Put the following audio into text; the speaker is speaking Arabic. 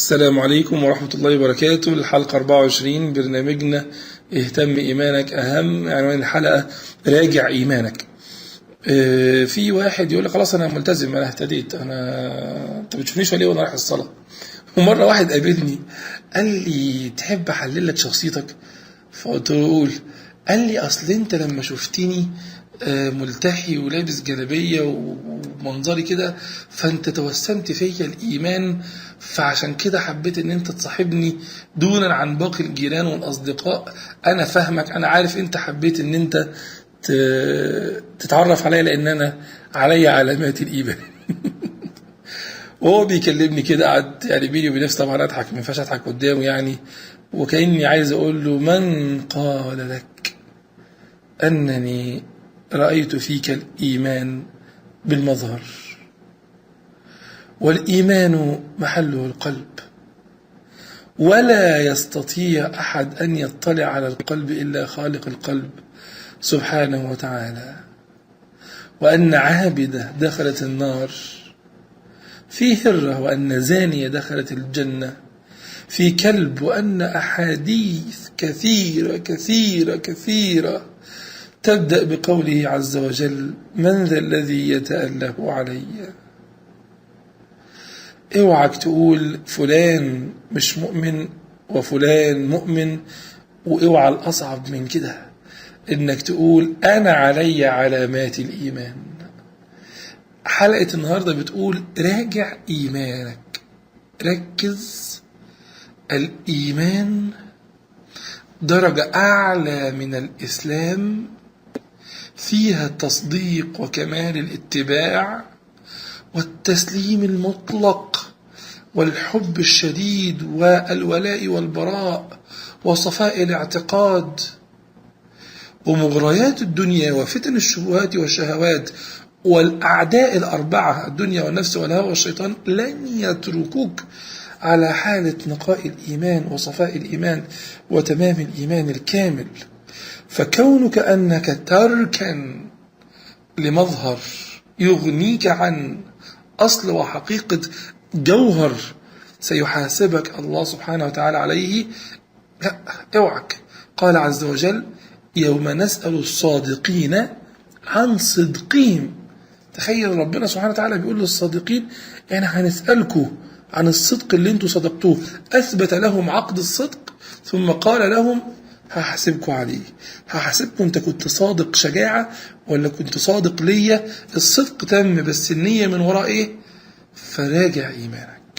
السلام عليكم ورحمة الله وبركاته. الحلقة 24 برنامجنا اهتم إيمانك أهم. عنوان الحلقة راجع إيمانك. في واحد يقول لي خلاص أنا ملتزم، أنا اهتديت، أنت بتشوفنيش ولا إيه وأنا رايح الصلاة. ومرة واحد قابلني قال لي تحب أحلل لك شخصيتك؟ فقلت له قول. قال لي أصل أنت لما شفتني ملتحي ولابس جلابية ومنظري كده فانت توسمت فيا الإيمان، فعشان كده حبيت ان انت تصاحبني دونا عن باقي الجيران والأصدقاء. انا فاهمك، انا عارف انت حبيت ان انت تتعرف عليا لان انا علي علامات الإيمان. وهو بيكلمني كده قعد يعني بيني وبين نفسي طبعا اضحك، ما ينفعش اضحك قدامه يعني، وكأني عايز اقول له من قال لك أنني رأيت فيك الإيمان بالمظهر؟ والإيمان محله القلب، ولا يستطيع أحد أن يطلع على القلب إلا خالق القلب سبحانه وتعالى. وأن عابدة دخلت النار في هرة، وأن زانية دخلت الجنة في كلب، وأن أحاديث كثيرة كثيرة كثيرة تبدأ بقوله عز وجل من ذا الذي يتأله علي. اوعك تقول فلان مش مؤمن وفلان مؤمن، واوعى الأصعب من كده انك تقول انا علي علامات الإيمان. حلقة النهاردة بتقول راجع إيمانك، ركز. الإيمان درجة أعلى من الإسلام، فيها التصديق وكمال الاتباع والتسليم المطلق والحب الشديد والولاء والبراء وصفاء الاعتقاد. ومغريات الدنيا وفتن الشبهات والشهوات والأعداء الأربعة الدنيا والنفس والهوى والشيطان لن يتركوك على حالة نقاء الإيمان وصفاء الإيمان وتمام الإيمان الكامل. فكونك أنك تركن لمظهر يغنيك عن أصل وحقيقة جوهر سيحاسبك الله سبحانه وتعالى عليه، لا اوعك. قال عز وجل يوم نسأل الصادقين عن صدقهم. تخيل ربنا سبحانه وتعالى بيقول للصادقين يعني هنسألكم عن الصدق اللي انتوا صدقتوه. أثبت لهم عقد الصدق ثم قال لهم هحاسبكم عليه، هحاسبكم انت كنت صادق شجاعة ولا كنت صادق ليا. الصدق تم بس النية من وراء ايه؟ فراجع إيمانك.